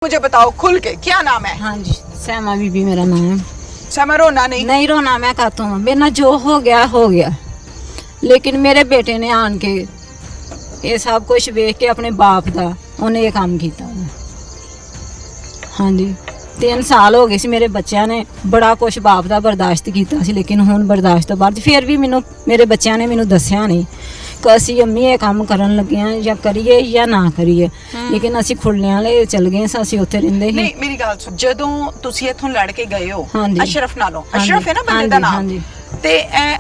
मुझे बताओ खुल के, क्या नाम है? हाँ जी, श्यामा बीबी मेरा नाम है। श्यामा, रोना नहीं रोना, मैं कहता हूँ मेरे ना जो हो गया, लेकिन मेरे बेटे ने आन के ये सब कुछ वेख के अपने बाप का उन्हें ये काम किया। हाँ जी, 3 साल हो गए सी मेरे बच्चों ने बड़ा कुछ बाप का बर्दाश्त किया सी, लेकिन हुण बर्दाश्त तो बाद फिर भी मैनू मेरे बच्चों ने मैनू दस्सिया नहीं कि असी अम्मी ये काम करन लगे हैं या करिए या ना करिए, लेकिन असी खुले वाले चल गए असी उत्थे रहिंदे ही। नहीं, मेरी गल सुन, जदों तुसी इत्थों लड़ के गए हो अशरफ नालों, हाँ अशरफ है ना बंदे दा नाम, हाँ जी, ते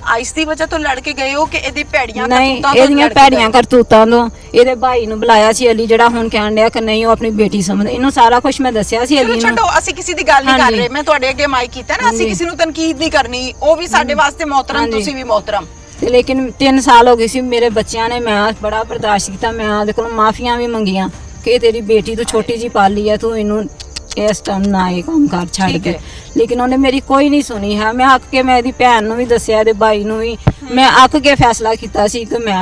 आइस दी वजह तो लड़ के गए हो कि एदी भैड़ियां नहीं, एदियां भैड़ियां करतूतां तो एदे भाई नूं बुलाया सी अली, जेड़ा हुण कहण डया कि नहीं, ओ अपनी बेटी समझ, इन्हूं सारा कुछ मैं दस्सिया सी अली नूं। छड्डो, ਅਸੀਂ ਕਿਸੇ ਦੀ ਗੱਲ ਨਹੀਂ ਕਰ ਰਹੇ, मैं ਤੁਹਾਡੇ ਅੱਗੇ ਮਾਈਕ ਕੀਤਾ ਨਾ, ਅਸੀਂ ਕਿਸੇ ਨੂੰ ਤਨਕੀਦ ਨਹੀਂ ਕਰਨੀ, ਉਹ ਵੀ ਸਾਡੇ ਵਾਸਤੇ मोहतरम, ਤੁਸੀਂ ਵੀ मोहतरम। लेकिन 3 साल हो गए सी मेरे बच्चों ने, मैं बड़ा बर्दाश्त किया, मैं ਉਹਦੇ ਕੋਲੋਂ माफिया भी मंगिया कि तेरी बेटी तो छोटी जी पाली है, तू इनू इस टाइम ना ये काम कर छड़ के, लेकिन उन्हें मेरी कोई नहीं सुनी है। मैं अक के मैं दी भैन नूं भी दस्सिया, दे भाई नूं भी मैं अक के फैसला किया सी कि मैं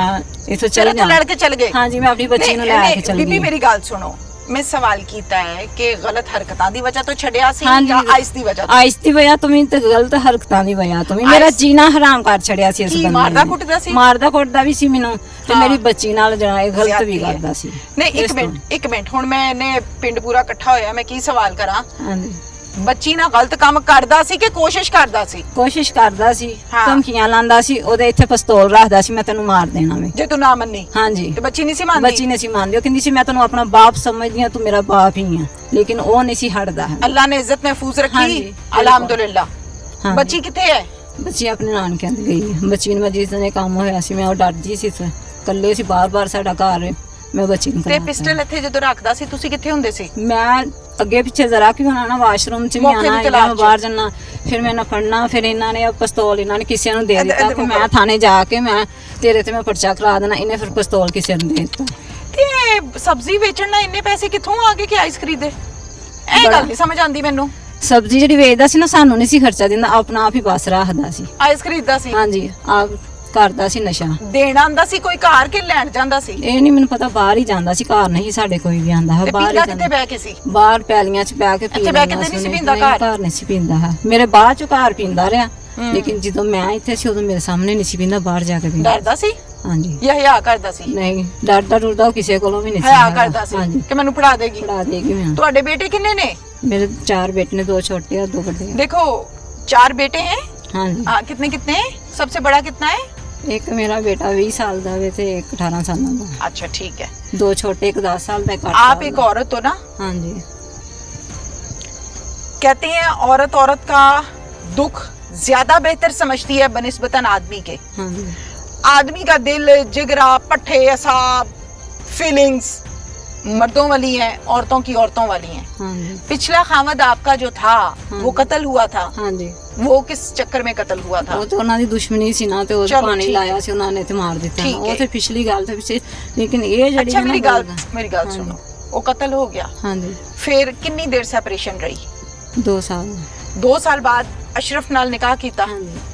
इथों चल जा। लड़ के चल गए? हाँ जी, मैं अपनी बच्ची नूं लै के चल गई। बीबी मेरी गल सुनो, मैं सवाल कीता है कि गलत हरकतां दी वजह तो छड़िया सी या आइस दी वजह? आइस दी वजह तो मैं ते गलत हरकतां दी वजह तो मेरा जीना हराम कर छड़िया सी। इस बंदे मारदा कुटदा सी? मारदा कुटदा भी सी मैनू, ते मेरी बच्ची नाल जरा गलत भी करदा सी। नहीं, एक मिनट हुण मैंने पिंड पूरा इकट्ठा होया, मैं की सवाल करा? हां जी, बच्ची ना गलत काम करदा सी कि कोशिश करदा सी? कोशिश करदा सी, धमकियां लांदा सी, ओदे इत्थे पिस्तौल रखदा सी, मैं तैनू मार देना वे जे तू ना मन्नी। हां जी, ते बच्ची नहीं सी मानदी? बच्ची नहीं सी मानदी, ओ कहंदी सी मैं तैनू अपना बाप समझदी हां, तू मेरा बाप ही है, लेकिन ओ नहीं सी हटदा है। अल्लाह ने इज्जत महफूज रखी, अल्हम्दुलिल्लाह। बच्ची किथे है? बच्ची अपने नानकिਆਂ ਤੇ गई है। बच्ची ਨੂੰ जिस दिन काम होया सी, मैं ओ डर जी सी, कल्ले सी, बार-बार साडा घर, मैं बच्ची ਨੂੰ ਤੇ ਪਿਸਟਲ ਇੱਥੇ ਜਦੋਂ ਰੱਖਦਾ ਸੀ ਤੁਸੀਂ ਕਿੱਥੇ ਹੁੰਦੇ ਸੀ? मैं ਅੱਗੇ ਪਿੱਛੇ ਜ਼ਰਾ ਕਿ ਹੋਣਾ ਨਾ, ਵਾਸ਼ਰੂਮ ਚ ਵੀ ਆਣਾ, ਜਾਂ ਬਾਹਰ ਜਾਣਾ, ਫਿਰ ਮੈਨੂੰ ਫੜਨਾ, ਫਿਰ ਇਹਨਾਂ ਨੇ ਪਿਸਤੌਲ ਇਹਨਾਂ ਨੇ ਕਿਸੇ ਨੂੰ ਦੇ ਦਿੱਤਾ ਕਿ ਮੈਂ ਥਾਣੇ ਜਾ ਕੇ ਮੈਂ ਤੇਰੇ ਤੇ ਮੈਂ ਪਰਚਾ ਕਰਾ ਦੇਣਾ, ਇਹਨੇ ਫਿਰ ਪਿਸਤੌਲ ਕਿਸੇ ਨੂੰ ਦੇ ਦਿੱਤਾ। ਤੇ ਸਬਜ਼ੀ ਵੇਚਣ ਨਾਲ ਇੰਨੇ ਪੈਸੇ ਕਿੱਥੋਂ ਆ ਗਏ ਕਿ ਆਈਸ ਖਰੀਦੇ? ਇਹ ਗੱਲ ਨਹੀਂ ਸਮਝ ਆਉਂਦੀ ਮੈਨੂੰ। ਸਬਜ਼ੀ ਜਿਹੜੀ ਵੇਚਦਾ ਸੀ ਨਾ, ਸਾਨੂੰ ਨਹੀਂ ਸੀ ਖਰਚਾ ਦਿੰਦਾ, ਆਪਣਾ ਆਪ ਹੀ ਬਸ ਰੱਖਦਾ ਸੀ, ਆਈਸ ਖਰੀਦਦਾ ਸੀ। ਹਾਂਜੀ, ਆਪ ਕਰਦਾ ਸੀ ਨਸ਼ਾ। ਦੇਣਾ ਆਂਦਾ ਸੀ ਕੋਈ ਘਰ ਕੇ ਲੈਣ ਜਾਂਦਾ ਸੀ? ਇਹ ਨਹੀਂ ਮੈਨੂੰ ਪਤਾ, ਬਾਹਰ ਹੀ ਜਾਂਦਾ ਸੀ, ਘਰ ਨਹੀਂ ਸਾਡੇ ਕੋਈ ਵੀ ਆਂਦਾ ਹੈ। ਬਾਹਰ ਹੀ ਕਿੱਥੇ ਬਹਿ ਕੇ ਸੀ? ਬਾਹਰ ਪੈਲੀਆਂ 'ਚ ਬਹਿ ਕੇ ਇੱਥੇ ਬਹਿ ਕੇ ਨਹੀਂ ਸੀ ਪੀਂਦਾ? ਘਰ ਨਹੀਂ ਸੀ ਪੀਂਦਾ ਹੈ, ਮੇਰੇ ਬਾਅਦ 'ਚ ਘਰ ਪੀਂਦਾ ਰਿਹਾ, ਲੇਕਿਨ ਜਦੋਂ ਮੈਂ ਇੱਥੇ ਸੀ ਉਦੋਂ ਮੇਰੇ ਸਾਹਮਣੇ ਨਹੀਂ ਸੀ ਪੀਂਦਾ, ਬਾਹਰ ਜਾ ਕੇ ਪੀਂਦਾ। ਡਰਦਾ ਸੀ? ਹਾਂਜੀ। ਇਹ ਹਿਆ ਕਰਦਾ ਸੀ? ਨਹੀਂ, ਡਰਦਾ ਉਹ ਕਿਸੇ ਕੋਲੋਂ ਵੀ ਨਹੀਂ ਸੀ। ਹਿਆ ਕਰਦਾ ਸੀ ਕਿ ਮੈਨੂੰ ਫੜਾ ਦੇਗੀ? ਫੜਾ ਦੇਗੀ ਮੈਂ। ਤੁਹਾਡੇ ਬੇਟੇ ਕਿੰਨੇ ਨੇ? मेरे 4 बेटे ने, 2 छोटे और 2 बड़े। देखो 4 बेटे हैं? हाँ जी। कितने कितने हैं? सबसे बड़ा कितना है? एक मेरा बेटा 20 साल का है, एक 18 साल का। अच्छा, ठीक है। 2 छोटे, एक 10 साल का। आप एक औरत हो ना? हाँ जी। कहते हैं औरत का दुख ज्यादा बेहतर समझती है बनिस्बतन आदमी के। हाँ जी। आदमी का दिल, जिगरा, पट्टे, असाब, फीलिंग्स मर्दों वाली हैं, औरतों की औरतों वाली हैं। हाँ जी। पिछला खामद आपका जो था वो कत्ल हुआ था। हाँ जी। वो किस चक्कर में कत्ल हुआ था? वो तो उन्होंने दुश्मनी सी ना, तो पानी लाया सी उन्होंने ते मार दिता। वो तो पिछली गल तो पिछे, लेकिन ये जड़ी अच्छा मेरी गल सुनो, वो कत्ल हो गया। हाँ जी। फिर कितनी देर सेपरेशन रही? 2 साल। 2 साल बाद अशरफ नाल निकाह कीता? हाँ जी।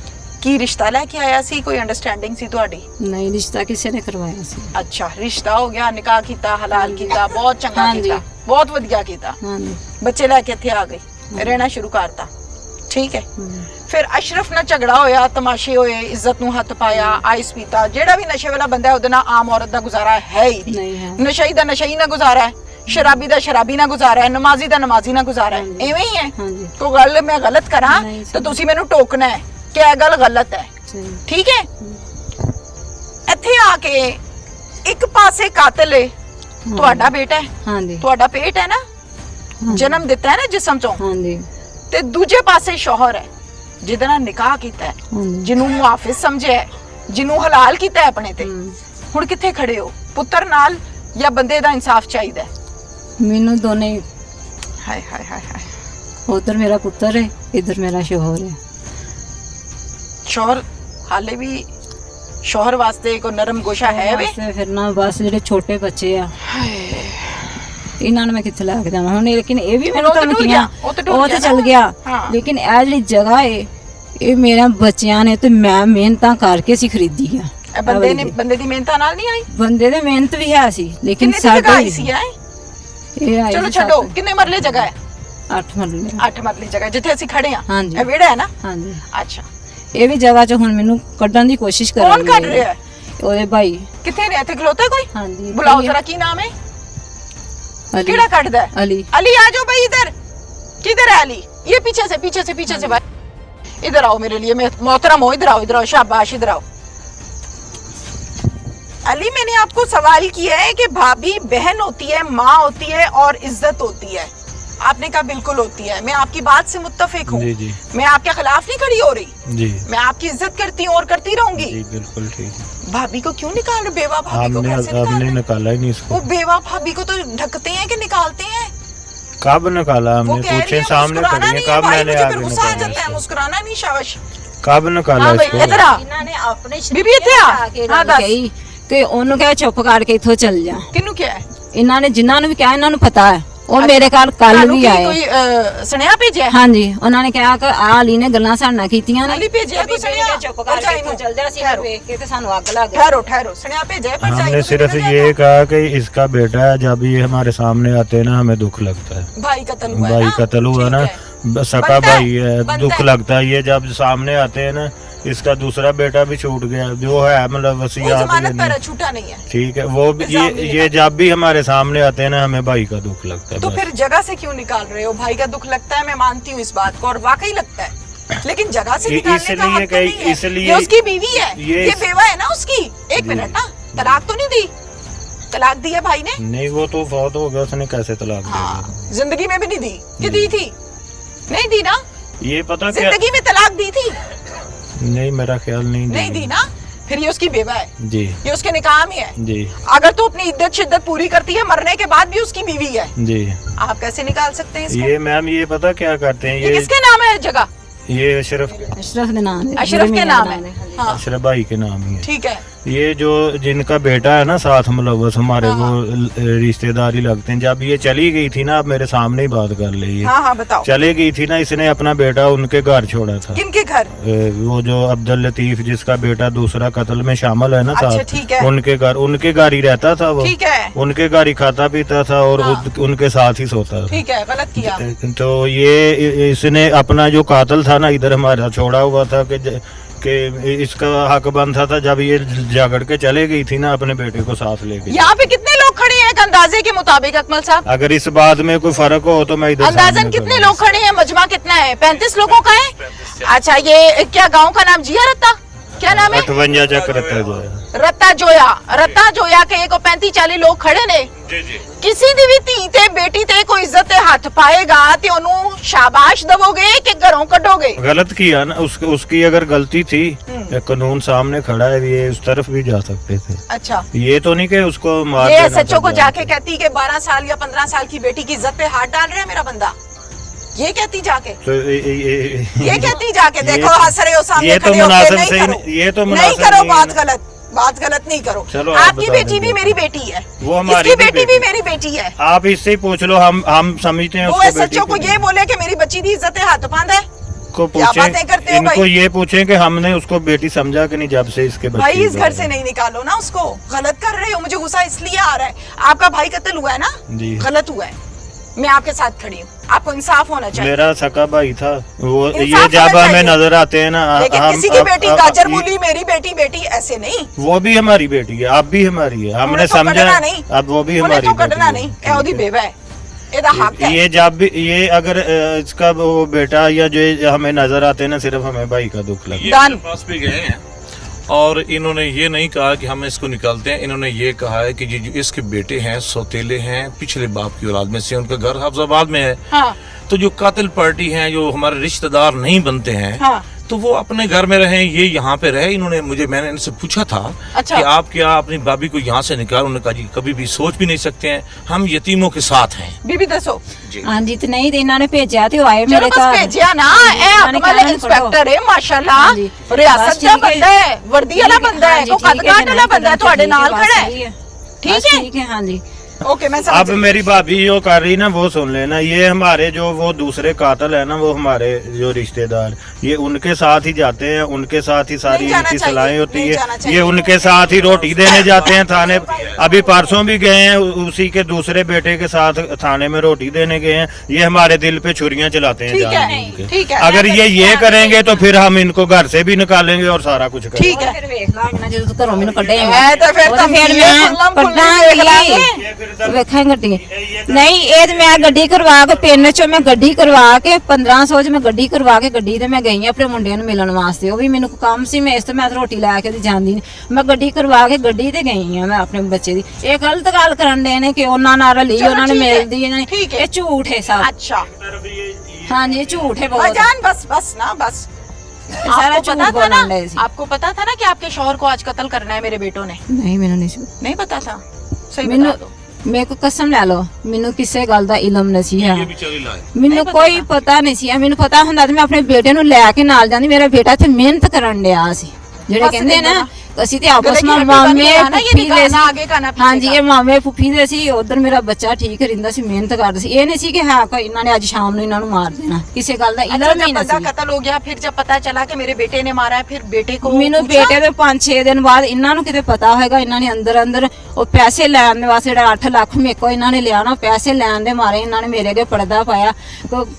की रिश्ता लेके आया सी? कोई अंडरस्टैंडिंग सी तुहाडी? नहीं, रिश्ता किसी ने करवाया सी। अच्छा, रिश्ता हो गया, निकाह कीता, हलाल कीता, बहुत चंगा कीता, बहुत वधिया कीता। हाँ जी। बच्चे लेके इत्थे आ गए, रहना शुरू करता, ठीक है। फिर अशरफ नाल झगड़ा होया, तमाशे होए, इज्जत नूं हत्थ पाया, आइस पीता। जेड़ा भी नशे वाला बंदा है ओदे नाल आम औरत दा गुजारा है ही नहीं। नशई दा नशई ना गुजारा है, शराबी दा शराबी ना गुजारा है, नमाजी दा नमाजी ना गुजारा है, एवें ही है। तो गल मैं गलत करा तो तुसी मैनूं टोकना है कि यह गल गलत है, ठीक है। इत्थे आके एक पासे कातिल है तुहाडा बेटा है। हाँ जी। तुहाडा पेट है ना, जन्म दिता है ना जिस्म चों। हाँ जी। ते दूजे पासे शौहर है जिहदे नाल निकाह कीता है, जिन्नू मुआफिज समझिया है, जिन्नू हलाल कीता है अपने ते। हुण कित्थे खड़े हो? पुत्तर नाल या बंदे दा इंसाफ चाहिदा है? मैनू दोने। हाय हाय हाय हाय। उधर मेरा पुत्र है, इधर मेरा शौहर है। शौहर हाले भी शौहर वास्ते कोई नरम गोशा है वे? फिर ना बस जेडे छोटे बच्चे आ, इन्हां मैं कित्थे लैके जावां हुण, लेकिन ये भी मैनूं धमकियां, वो तो चल गया, लेकिन ए जेड़ी जगह है ये मेरे बच्चियां ने ते मैं मेहनतां करके सी खरीदी है। बंदे दी मेहनतां नाल नहीं आई? बंदे दी मेहनत भी है सी, लेकिन साडे ਇਹ ਆਏ ਚਲੋ ਜੀ ਛੱਡੋ, ਕਿੰਨੇ ਮਰਲੇ ਜਗ੍ਹਾ ਹੈ? 8 ਮਰਲੇ। 8 ਮਰਲੇ ਜਗ੍ਹਾ ਜਿੱਥੇ ਅਸੀਂ ਖੜੇ ਆ। ਹਾਂਜੀ। ਇਹ ਵਿਹੜਾ ਹੈ ਨਾ? ਹਾਂਜੀ। ਅੱਛਾ, ਇਹ ਵੀ ਜਗ੍ਹਾ 'ਚ ਹੁਣ ਮੈਨੂੰ ਕੱਢਣ ਦੀ ਕੋਸ਼ਿਸ਼ ਕਰ ਕੌਣ ਕੱਢ ਰਿਹਾ ਹੈ? ਉਹਦੇ ਭਾਈ। ਕਿੱਥੇ ਨੇ? ਇੱਥੇ ਖਲੋਤਾ ਕੋਈ? ਹਾਂਜੀ। बुलाओ जरा, की नाम है? अली। केड़ा कटदा है? अली। अली आ जाओ भाई इधर। किधर है अली? ये पीछे से भाई इधर आओ मेरे लिए, मैं मोहतरम हो, इधर आओ शाबाश, इधर आओ। अली, मैंने आपको सवाल किया है कि भाभी बहन होती है, माँ होती है और इज्जत होती है। आपने कहा बिल्कुल होती है। मैं आपकी बात से मुत्तफिक हूँ। जी। मैं आपके खिलाफ नहीं खड़ी हो रही जी। मैं आपकी इज्जत करती हूँ और करती रहूंगी। जी बिल्कुल ठीक। भाभी को क्यों निकाल रहे? बेवा भाभी को कैसे निकाल आपने रहे? निकाला ही नहीं इसको। वो बेवा भाभी को तो ढकते हैं कि निकालते हैं? कब निकाला वो हमने? कह रही पूछे है सामने मुस्कुराना खड़ी है, नहीं है कब भाई, मैंने मुझे आगे फिर गुस्सा आ निकाला जाता है। इसको? मुस्कुराना नहीं शाबाश। कब निकाला हाँ भाई, इसको? इधर आ। ਇਹਨਾਂ ਨੇ ਆਪਣੇ ਬੀਬੀ ਇੱਥੇ ਆ। ਹਾਂ, ਦੱਸ। ਕਹੀ ਕਿ ਉਹਨੂੰ ਕਹਿ ਚੁੱਪ ਕਰਕੇ ਇੱਥੋਂ ਚੱਲ ਜਾ। ਕਿਹਨੂੰ ਕਿਹਾ ਹੈ? ਇਹਨਾਂ ਨੇ ਜਿਨ੍ਹਾਂ ਨੂੰ ਵੀ ਕਿਹਾ ਇਹਨਾਂ ਨੂੰ ਪਤਾ ਹੈ। ਉਹ ਮੇਰੇ ਘਰ ਕੱਲ ਤੁਹਾਨੂੰ ਵੀ ਕੀ ਆਏ। ਕੋਈ ਸੁਨੇਹਾ ਭੇਜਿਆ? ਹਾਂਜੀ, ਉਹਨਾਂ ਨੇ ਕਿਹਾ ਕਿ ਆ ਅਲੀ ਨੇ ਗੱਲਾਂ ਸਾਡੇ ਨਾਲ ਕੀਤੀਆਂ ਨੇ। ਅਲੀ ਭੇਜਿਆ ਕੋਈ ਸੁਨੇਹਾ? ਚੁੱਪ ਕਰਕੇ ਇੱਥੋਂ ਚੱਲ ਜਾ, ਅਸੀਂ ਵੇਖ ਕੇ ਤੇ ਸਾਨੂੰ ਅੱਗ ਲੱਗ ਗਈ। ठहरो, सुनया भेजा है पर हमने सिर्फ ये कहा कि इसका बेटा है, जब ये हमारे सामने आते हैं ना हमें दुख लगता है। भाई कत्ल हुआ है भाई ना? कत्ल हुआ ठीक ना, है। सका बनता है, भाई है, बनता दुख है। लगता है। ये जब सामने आते हैं ना, इसका दूसरा बेटा भी छूट गया जो है, मतलब वो वसीयत जमानत पर ये है, छूटा नहीं है। ठीक है। वो भी इल्जाम नहीं ये जब भी हमारे सामने आते हैं ना, हमें भाई का दुख लगता है। तो बस। फिर जगह से क्यों निकाल रहे हो? भाई का दुख लगता है, मैं मानती हूँ इस बात को और वाकई लगता है, लेकिन जगह से निकालने का इसलिए हक तो कहीं- नहीं है। इसलिए- ये उसकी बीवी है, ये ये बेवा है ना उसकी। एक मिनट ना, तलाक तो नहीं दी? तलाक दी है भाई ने? नहीं, वो तो फौत हो गया, उसने कैसे तलाक दे हाँ, दिया? जिंदगी में भी नहीं दी कि दी थी? नहीं दी ना? ये पता क्या? जिंदगी में तलाक दी थी? नहीं, मेरा ख्याल नहीं दी ना? फिर ये उसकी बेवा है, जी ये उसके निकाह में है। जी अगर तो अपनी इद्दत शिद्दत पूरी करती है, मरने के बाद भी उसकी बीवी है, जी। आप कैसे निकाल सकते हैं इसको? ये मैम, ये पता क्या करते हैं? ये किसके नाम है जगह? ये अशरफ अशरफ के नाम है। अशरफ के नाम है। हाँ, अशरफ भाई के नाम ही है। ठीक है। ये जो जिनका बेटा है ना साथ मुलव्वस, हमारे वो रिश्तेदारी लगते हैं। जब ये चली गई थी ना, अब मेरे सामने ही बात कर ली है। हाँ, बताओ। चले गई थी ना, इसने अपना बेटा उनके घर छोड़ा था। किनके घर? वो जो अब्दुल लतीफ, जिसका बेटा दूसरा कत्ल में शामिल है ना अच्छा, साथ, ठीक है। उनके घर ही रहता था वो। ठीक है। उनके घर ही खाता पीता था और हाँ। उनके साथ ही सोता था। ठीक है, गलत किया। तो ये इसने अपना जो कातल था ना इधर हमारा छोड़ा हुआ था कि इसका हक बनता था। जब ये जागड़ के चले गई थी ना, अपने बेटे को साथ लेके। यहाँ पे कितने लोग खड़े हैं एक अंदाजे के मुताबिक अकमल साहब? अगर इस बात में कोई फर्क हो तो मैं इधर अंदाजन सामने कितने करूँ। लोग खड़े हैं? मजमा कितना है? 35 लोगों का है। अच्छा, ये क्या गांव का नाम? जिया रत्ता? क्या नाम है? 58 चक रहता जो है। रत्ता जोया के को 35-40 लोग खड़े ने। किसी दी भी धी ते बेटी ते कोई इज्जत ते हाथ पाएगा ते ओनू शाबाश दवोगे कि घरों कढोगे? गलत किया ना, उसकी अगर गलती थी, कानून सामने खड़ा है, ये उस तरफ भी जा सकते थे। अच्छा, ये तो नहीं कि उसको मार ये देना सच्चों को था। जाके कहती कि 12 साल या 15 साल की बेटी की इज्जत पे हाथ डाल रहा है मेरा बंदा, ये कहती जाके? तो ये कहती जाके? देखो हंस रहे हो सामने ये तो खड़े होके, मुनासिब नहीं सही करो, नहीं- ये तो नहीं मुनासिब करो नहीं है बात ना। गलत नहीं करो। चलो, आप आपकी बता बेटी भी दीजिए। मेरी बेटी है, वो हमारी इसकी भी बेटी भी बेटी मेरी बेटी है। आप इससे ही पूछ लो, हम समझते हैं वो उसको बेटी सच्चों को की। ये बोले कि मेरी बच्ची दी इज्जत हाथ बांध है? को क्या बातें करते हो इनको भाई? ये पूछें कि हमने उसको बेटी समझा कि नहीं जब से इसके बच्चे भाई इस घर हुए से हैं। नहीं निकालो ना उसको, गलत कर रहे हो। मुझे गुस्सा इसलिए आ रहा है, आपका भाई कत्ल हुआ है ना? जी। गलत हुआ है, मैं आपके साथ खड़ी हूँ, आपको इंसाफ होना चाहिए। मेरा सका भाई था वो। इंसाफ ये जब होना हमें चाहिए। नजर आते हैं ना, लेकिन किसी की बेटी गाजर मूली, मेरी बेटी ऐसे नहीं। वो भी हमारी बेटी है, आप भी हमारी है, हमने उन्हें तो समझा। कटना नहीं। अब वो भी उन्हें हमारी तो कटना बेटी नहीं, है। ए ओदी बेवा है, एदा हक है। ये जब भी ये अगर इसका वो बेटा या जो हमें नजर आते हैं ना, सिर्फ हमें भाई का दुख लगता है। ये दान। मेरे पास भी गए हैं और इन्होंने ये नहीं कहा कि हम इसको निकालते हैं। इन्होंने ये कहा है कि जो इसके बेटे हैं सौतेले हैं, पिछले बाप की औलाद में से, उनका घर हफ्जाबाद में है। हाँ, तो जो कातिल पार्टी हैं, जो हमारे रिश्तेदार नहीं बनते हैं, हाँ। तो वो अपने घर में रहे, ये यहाँ पे रहे। मैंने इनसे पूछा था अच्छा। कि आप क्या अपनी भाभी को यहाँ से निकाल? उन्होंने कहा जी कभी भी सोच भी नहीं सकते हैं, हम यतीमों के साथ हैं। बीबी दसो। ਹਾਂਜੀ ਤੇ ਨਹੀਂ ਤੇ ਇਹਨਾਂ ਨੇ ਭੇਜਿਆ ਤੇ ਉਹ ਆਏ चलो ਮੇਰੇ बस ਘਰ भेजिया ना, ए ਇਹਨਾਂ ने अकमल कहा इंस्पेक्टर है माशाल्लाह, हाँ जी। रियासत बस का ठीक है। बंदा है, वर्दी वाला बंदा है, हाँ जी, को ठीक है, कदकाट वाला नहीं बंदा है, तो ਤੁਹਾਡੇ ठीक है, ਨਾਲ बस खड़ा सही है। है। ठीक बस है? ठीक है, हाँ जी। ओके मैं समझ अब मेरी भाभी जो कर रही ना वो सुन लेना, ये हमारे जो वो दूसरे कातिल है ना, वो हमारे जो रिश्तेदार, ये उनके साथ ही जाते हैं, उनके साथ ही सारी नहीं जाना इनकी चाहिए, सलाहें होती नहीं जाना है, चाहिए। ये उनके साथ ही रोटी देने जाते हैं थाने। अभी परसों भी गए हैं, उसी के दूसरे बेटे के साथ थाने में रोटी देने गए हैं। ये हमारे दिल पे छुरियां चलाते हैं ठीक है, जानबूझ के। ठीक है। अगर ये करेंगे तो फिर हम इनको घर से भी निकालेंगे और सारा कुछ करेंगे। ठीक है। ਫਿਰ ਵੇਖ ਲਾਂਗੇ ਜਦੋਂ ਤੂੰ ਘਰੋਂ ਮੈਨੂੰ ਕੱਢੇਂਗਾ ਮੈਂ ਤਾਂ ਫਿਰ ਉਹ ਤਾਂ ਫਿਰ ਮੈਂ ਮੈਂ ਕੱਢਾਂਗੀ ਕੱਢਾਂਗੀ ਵੇਖਾਂ ਗੱਡੀ ਨਹੀਂ ਇਹ ਤੇ ਮੈਂ ਗੱਡੀ ਕਰਵਾ ਕੇ ਪਿੰਡ ਚੋਂ ਮੈਂ ਗੱਡੀ ਕਰਵਾ ਕੇ 1500 ਚ ਮੈਂ ਗੱਡੀ ਕਰਵਾ ਕੇ ਗੱਡੀ ਤੇ ਮੈਂ ਗਈ ਆਪਣੇ ਮੁੰਡਿਆਂ ਨੂੰ ਮਿਲਣ ਵਾਸਤੇ। ਉਹ ਵੀ ਮੈਨੂੰ ਕੋਈ ਕੰਮ ਸੀ, ਮੈਂ ਇਸ ਤੋਂ ਮੈਂ ਤਾਂ ਰੋਟੀ ਲੈ ਕੇ ਤੇ ਜਾਂਦੀ ਨਹੀਂ। ਮੈਂ ਗੱਡੀ ਕਰਵਾ ਕੇ ਗੱਡੀ ਤੇ ਗਈ ਆ ਮੈਂ ਆਪਣੇ ਬੱਚੇ ਦੀ। ਇਹ ਗਲਤ ਗੱਲ ਕਰਨ ਦੇ ਨੇ ਕਿ ਉਹਨਾਂ ਨਾਲ ਰਲੀ ਉਹਨਾਂ ਨੂੰ ਠੀਕ ਹੈ, ਮਿਲਦੀ ਹੈ, ਠੀਕ ਹੈ। ਇਹ ਝੂਠ ਹੈ ਸਭ। अच्छा ਹਾਂਜੀ ਇਹ ਝੂਠ ਹੈ ਬਹੁਤ। भाईजान बस बस ना बस सारा आपको झूठ पता था बोलने ना, लगे सी। आपको पता था ना कि आपके शौहर को आज कत्ल करना है मेरे बेटों ने? ਨਹੀਂ ਮੈਨੂੰ ਨਹੀਂ ਸੀ नहीं पता था? सही ਮੈਨੂੰ बता दो। ਮੇਰੇ ਕੋ ਕਸਮ ਲੈ ਲਓ ਮੈਨੂੰ ਕਿਸੇ ਗੱਲ ਦਾ ਇਲਮ ਨਹੀਂ ਸੀ ਹੈ। ये बेचारी लाए। ਮੈਨੂੰ ਕੋਈ ਪਤਾ ਨਹੀਂ ਸੀ। ਮੈਨੂੰ ਪਤਾ ਹੁੰਦਾ ਤੇ ਮੈਂ ਆਪਣੇ ਬੇਟੇ ਨੂੰ ਲੈ ਕੇ ਨਾਲ ਜਾਂਦੀ। ਮੇਰਾ ਬੇਟਾ ਇੱਥੇ ਮਿਹਨਤ ਕਰਨ ਡਿਆ ਸੀ। ਜਿਹੜੇ ਬਸ ਕਹਿੰਦੇ ਕਹਿੰਦੇ ਨਾ ਅਸੀਂ ਤੇ ਆਪਸ ਗਲੇ की ਵਿੱਚ हड्डी का ਮਾਮੇ नहीं है ना, ये ਫੁੱਫੀ नहीं ਦੇ कहना ਸੀ। आगे का ना पीछे ਹਾਂਜੀ का। ਇਹ ਮਾਮੇ ਫੁੱਫੀ ਦੇ ਸੀ। ਉਧਰ ਮੇਰਾ ਬੱਚਾ ਠੀਕ ਰਹਿੰਦਾ ਸੀ, ਮਿਹਨਤ ਕਰਦਾ ਸੀ। ਇਹ ਨਹੀਂ ਸੀ ਕਿ ਹਾਂ ਕੋਈ ਇਹਨਾਂ ਨੇ ਅੱਜ ਸ਼ਾਮ ਨੂੰ ਇਹਨਾਂ ਨੂੰ ਮਾਰ ਦੇਣਾ। ਕਿਸੇ ਗੱਲ ਦਾ अच्छा, ਇਲਮ ਹੀ जब बंदा ਨਹੀਂ ਸੀ। कत्ल हो गया, फिर जब पता चला कि मेरे बेटे ने मारा है, फिर बेटे को ਮੈਨੂੰ पूछा? ਬੇਟੇ ਦੇ 5-6 ਦਿਨ ਬਾਅਦ ਇਹਨਾਂ ਨੂੰ ਕਿਤੇ ਪਤਾ ਹੋਏਗਾ। ਇਹਨਾਂ ਨੇ ਅੰਦਰ ਉਹ ਪੈਸੇ ਲੈਣ ਦੇ ਵਾਸਤੇ ਜਿਹੜਾ 8 ਲੱਖ ਮੇਰੇ ਕੋਲ ਇਹਨਾਂ ਨੇ ਲਿਆ ਨਾ, ਪੈਸੇ ਲੈਣ ਦੇ ਮਾਰੇ ਇਹਨਾਂ ਨੇ ਮੇਰੇ ਅੱਗੇ ਪਰਦਾ ਪਾਇਆ।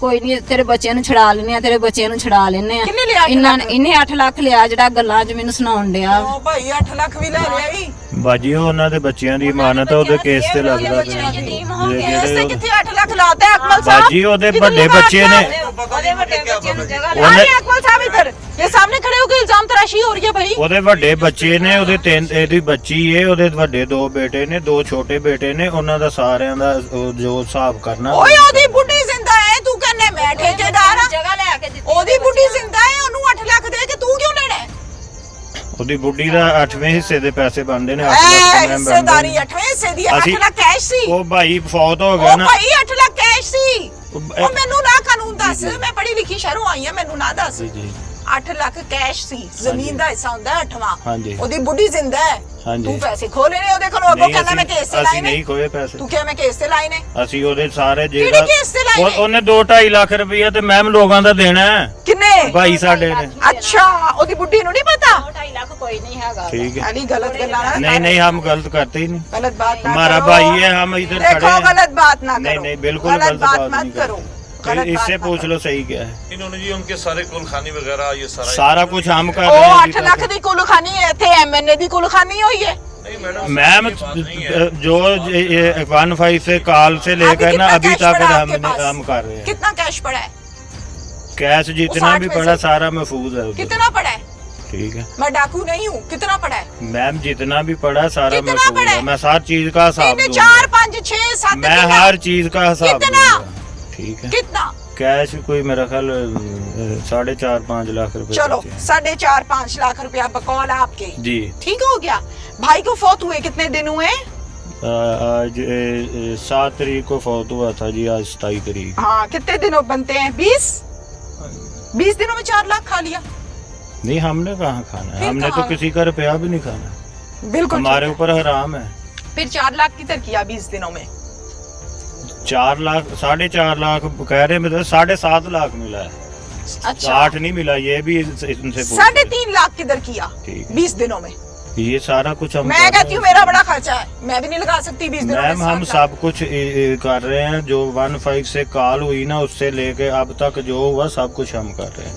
ਕੋਈ ਨਹੀਂ ਤੇਰੇ ਬੱਚੇ ਨੂੰ ਛੁਡਾ ਲੈਣੇ ਆ, ਤੇਰੇ ਬੱਚੇ ਨੂੰ ਛੁਡਾ ਲੈਣੇ ਆ। ਕਿੰਨੇ ਲਿਆ 8 ਇਹਨਾਂ ਨੇ ਇਹਨੇ 8 ਲੱਖ ਲਿਆ ਜਿਹੜਾ ਗੱਲਾਂ 'ਚ ਮੈਨੂੰ ਸੁਣਾਉਣ ਡਿਆ। ओ भाई 8 लाख भी ले लिया ही। ਬਾਜੀ ਉਹ ਉਹਨਾਂ ਦੇ ਬੱਚਿਆਂ ਦੀ ਇਮਾਨਤ ਹੈ, ਉਹਦੇ ਕੇਸ ਤੇ ਲੱਗਦਾ ਪਿਆ। कैसे कितने 8 लाख लाता है अकमल साहब? ਬਾਜੀ ਉਹਦੇ कितने ਵੱਡੇ लाख ਬੱਚੇ ने ਉਹਦੇ ਵੱਡੇ ਬੱਚੇ ਨੂੰ ਜਗ੍ਹਾ आ रहे हैं अकमल साहब इधर, ये सामने खड़े होकर इल्जाम तराशी हो रही है भाई। ਉਹਦੇ ਵੱਡੇ ਬੱਚੇ ਨੇ, ਉਹਦੇ ਤਿੰਨ, ਇਹਦੀ ਬੱਚੀ ਏ, ਉਹਦੇ ਵੱਡੇ 2 ਬੇਟੇ ਨੇ, 2 ਛੋਟੇ ਬੇਟੇ ਨੇ। ਉਹਨਾਂ ਦਾ ਸਾਰਿਆਂ ਦਾ ਉਹ ਜੋ ਹਿਸਾਬ ਕਰਨਾ। ओए ओदी बुढ़ी जिंदा है, तू कहने मैं ठेकेदार हां? ਜਗ੍ਹਾ ਲੈ ਕੇ ਦਿੱਤੀ। ओदी बुढ़ी जिंदा है, ਉਹਨੂੰ 8 ਲੱਖ ਦੇ ਕੇ ਤੂੰ ਕਿਉਂ ਲੈਣਾ ਹੈ? ਉਹਦੀ ਬੁੱਢੀ ਦਾ 8ਵੇਂ ਹਿੱਸੇ ਦੇ ਪੈਸੇ ਬਣਦੇ ਨੇ। 8 ਲੱਖ ਐ ਦੇ ਮੈਂਬਰ ਹਿੱਸੇਦਾਰੀ 8ਵੇਂ ਹਿੱਸੇ ਦੀ 8 ਅਸੀਂ- ਲੱਖ ਕੈਸ਼ ਸੀ। ਉਹ ਭਾਈ ਫੌਤ ਹੋ ਗਿਆ ਉਹ ਨਾ। ਭਾਈ 8 ਲੱਖ ਕੈਸ਼ ਸੀ। ਉਹ- ਉਹ ਮੈਨੂੰ ਨਾ ਕਾਨੂੰਨ ਦੱਸ, ਮੈਂ ਪੜ੍ਹੀ ਲਿਖੀ ਸ਼ਹਿਰੋਂ ਆਈ ਆ, ਮੈਨੂੰ ਨਾ ਦੱਸ। ਜੀ ਜੀ 8 ਲੱਖ ਕੈਸ਼ ਸੀ, ਜ਼ਮੀਨ ਦਾ ਹਿੱਸਾ ਹੁੰਦਾ 8ਵਾਂ। ਹਾਂਜੀ। ਉਹਦੀ ਬੁੱਢੀ ਜ਼ਿੰਦਾ ਹੈ, ਹਾਂਜੀ। ਤੂੰ ਪੈਸੇ ਖੋ ਲੈਣੇ ਉਹਦੇ ਕੋਲੋਂ। ਅੱਗੋਂ ਨਹੀਂ, ਕਹਿੰਦਾ ਮੈਂ ਕੇਸ ਤੇ ਲਾਏ ਅਸੀਂ ਨੇ। ਨਹੀਂ ਖੋਏ ਪੈਸੇ। ਤੂੰ ਕਿਹਾ ਮੈਂ ਕੇਸ ਤੇ ਲਾਏ ਨੇ? ਅਸੀਂ ਉਹਦੇ ਸਾਰੇ ਕਿਹੜੇ ਕੇਸ ਤੇ ਲਾਏ ਨੇ? ਉਹਨੇ 2-2.5 ਲੱਖ ਰੁਪਇਆ ਤੇ ਮੈਮ ਲੋਕਾਂ ਦਾ ਦੇਣਾ ਹੈ। ਕਿੰਨੇ? ਭਾਈ ਸਾਡੇ ਨੇ। ਅੱਛਾ, ਉਹਦੀ ਬੁੱਢੀ ਨੂੰ ਨਹੀਂ ਪਤਾ? 2.5 ਲੱਖ ਕੋਈ ਨਹੀਂ ਹੈਗਾ। ठीक है। अली गलत गल्ला ना नहीं नहीं हम गलत करते ही नहीं। गलत बात ना हमारा करो। भाई है, हम इधर खड़े देखो हैं। गलत बात ना नहीं करो। नहीं बिल्कुल गलत बात नहीं मत करो। करते। गलत इससे बात पूछ मत लो सही क्या है। इन्होंने जी उनके सारे कुलखानी वगैरह ये सारा कुछ हम कर करो। रहे ਉਹ हैं 8 ਲੱਖ ਦੀ ਕੁਲਖਾਨੀ ਹੈ, ਇੱਥੇ ਐਮਐਨਏ ਦੀ ਕੁਲਖਾਨੀ ਹੋਈ ਹੈ। नहीं मैडम मैम नहीं है। जो 1-5 से कॉल से लेकर ना अभी कैश तक पड़ा आपके पास? हम कर रहे हैं। कितना कैश पड़ा है? कैश जितना 60 भी में पड़ा से? सारा महफूज है उधर। कितना पड़ा है? ठीक है मैं डाकू नहीं हूँ। कितना पड़ा है? मैम जितना भी पड़ा सारा कितना महफूज पड़ा है। है? मैं हर चीज का हिसाब 3 दूंगा। 4 5 6 7 मैं हर चीज का हिसाब कितना? दूंगा। ठीक है कितना? कैश कोई मेरा ख्याल 4.5-5 लाख रुपए चलो बचे हैं। 4.5-5 लाख रुपया बकौल आपके। जी ठीक हो गया। भाई को फौत हुए कितने दिन हुए? आज 7 तारीख को फौत हुआ था जी। आज 27 तारीख। हाँ, कितने दिनों बनते हैं? 20 दिनों में 4 लाख खा लिया। नहीं हमने कहाँ खाना है, फिर हमने तो कहाँ? किसी का रुपया भी नहीं खाना। बिल्कुल हमारे ऊपर हराम है। फिर 4 लाख किधर किया 20 दिनों में? 4 लाख 4.5 लाख कह रहे हैं, 7.5 लाख मिला है। अच्छा, 8 नहीं मिला, ये भी इनसे पूछ 3.5 लाख किधर किया ठीक है। 20 दिनों में? ये सारा कुछ हम मैं कर कहती हूँ रहे हैं। मेरा बड़ा खर्चा है, मैं भी नहीं लगा सकती 20 दिनों में। मैम हम 7 लाख। सब कुछ कर रहे हैं। जो 15 से कॉल हुई ना उससे लेके अब तक जो हुआ सब कुछ हम कर रहे हैं।